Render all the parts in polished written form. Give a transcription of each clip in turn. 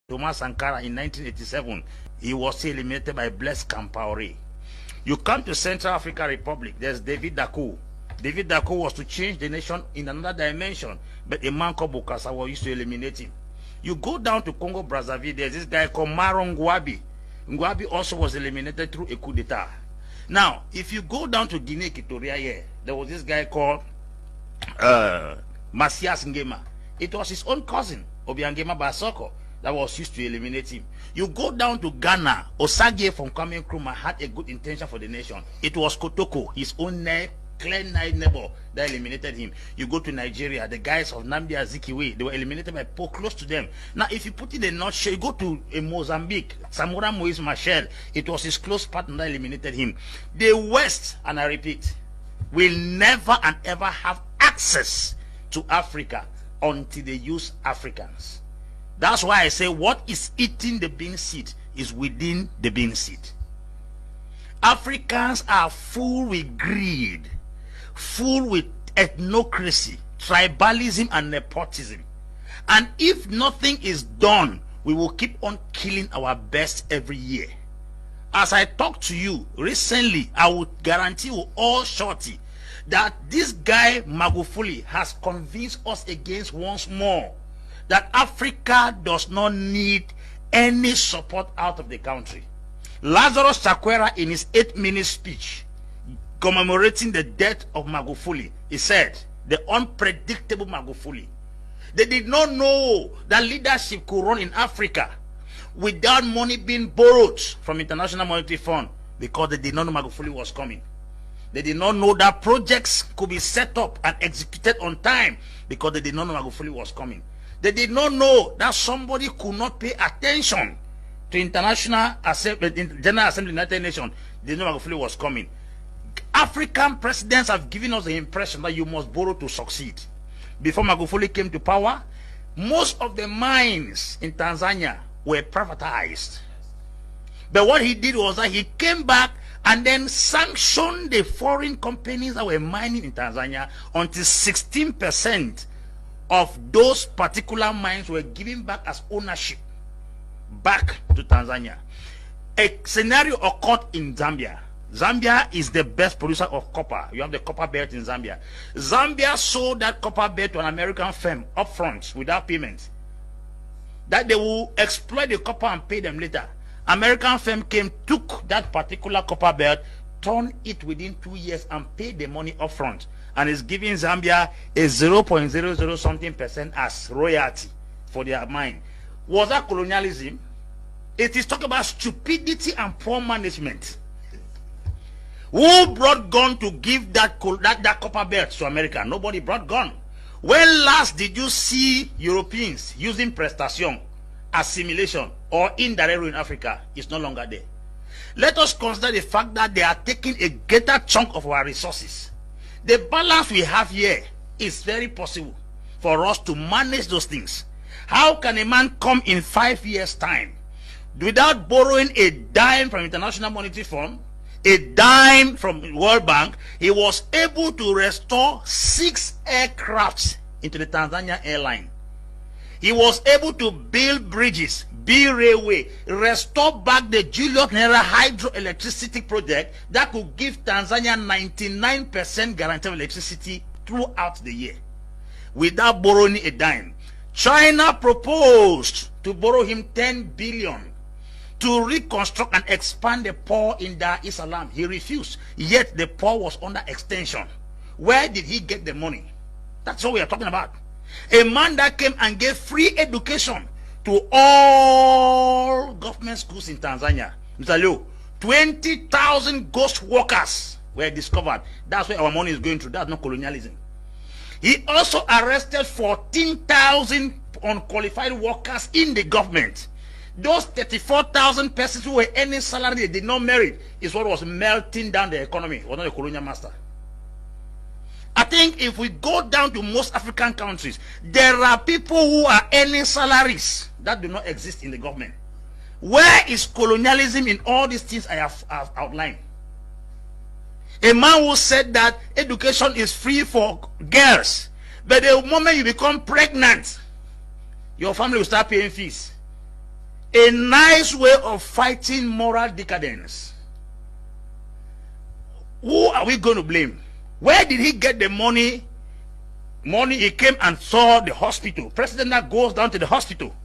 Thomas Sankara in 1987, he was eliminated by Blaise Compaoré. You come to Central African Republic, there's David Dacko. David Dacko was to change the nation in another dimension, but a man called Bokasawa used to eliminate him. You go down to Congo Brazzaville, there's this guy called Maro Ngouabi. Ngouabi also was eliminated through a coup d'etat. Now, if you go down to Guinea Equatorial here, there was this guy called Masias Ngema. It was his own cousin, Obiangema Basoko, that was used to eliminate him. You go down to Ghana, Osagie from Kwame Nkrumah had a good intention for the nation. It was Kotoko, his own clear neighbor, that eliminated him. You go to Nigeria, the guys of Nnamdi Azikiwe, they were eliminated by Paul close to them. Now, if you put it in a nutshell, you go to Mozambique, Samora Moise Machel, it was his close partner that eliminated him. The West, and I repeat, will never and ever have access to Africa until they use Africans. That's why I say what is eating the bean seed is within the bean seed. Africans are full with greed, full with ethnocracy, tribalism, and nepotism. And if nothing is done, we will keep on killing our best every year. As I talk to you recently, I will guarantee you all shorty that this guy Magufuli has convinced us against once more that Africa does not need any support out of the country. Lazarus Chakwera, in his 8-minute speech commemorating the death of Magufuli, he said, the unpredictable Magufuli. They did not know that leadership could run in Africa without money being borrowed from International Monetary Fund, because they did not know Magufuli was coming. They did not know that projects could be set up and executed on time, because they did not know Magufuli was coming. They did not know that somebody could not pay attention to General Assembly of the United Nations. They did not know Magufuli was coming. African presidents have given us the impression that you must borrow to succeed. Before Magufuli came to power, most of the mines in Tanzania were privatized. But what he did was that he came back and then sanctioned the foreign companies that were mining in Tanzania until 16% of those particular mines were given back as ownership back to Tanzania. A scenario occurred in Zambia. Zambia is the best producer of copper. You have the copper belt in Zambia. Zambia sold that copper belt to an American firm up front without payment, that they will exploit the copper and pay them later. American firm came, took that particular copper belt, turned it within 2 years and paid the money up front, and is giving Zambia a 0.00 something% as royalty for their mine. Was that colonialism? It is talking about stupidity and poor management. Who brought gun to give that copper belt to America? Nobody brought gun. When last did you see Europeans using prestation, assimilation, or indirect rule in Africa? It's no longer there. Let us consider the fact that they are taking a greater chunk of our resources. The balance we have here is very possible for us to manage those things. How can a man come in 5 years' time without borrowing a dime from International Monetary Fund, a dime from World Bank? He was able to restore 6 aircrafts into the Tanzania airline. He was able to build bridges, build railway, restore back the Julius Nyerere hydroelectricity project that could give Tanzania 99% guarantee of electricity throughout the year without borrowing a dime. China proposed to borrow him 10 billion to reconstruct and expand the port in Dar es Salaam. He refused, yet the port was under extension. Where did he get the money? That's what we are talking about. A man that came and gave free education to all government schools in Tanzania. Mr. Leo, 20,000 ghost workers were discovered. That's where our money is going to. That's not colonialism. He also arrested 14,000 unqualified workers in the government. Those 34,000 persons who were earning salary they did not merit is what was melting down the economy. It was not a colonial master. I think if we go down to most African countries, there are people who are earning salaries that do not exist in the government. Where is colonialism in all these things I have outlined? A man who said that education is free for girls, but the moment you become pregnant, your family will start paying fees. A nice way of fighting moral decadence. Who are we going to blame? Where did he get the money? He came and saw the hospital. President now goes down to the hospital.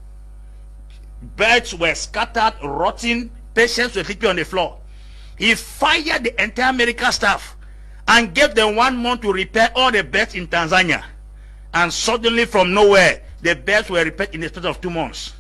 Beds were scattered, rotting. Patients were sleeping on the floor. He fired the entire medical staff and gave them 1 month to repair all the beds in Tanzania. And suddenly, from nowhere, the beds were repaired in the space of 2 months.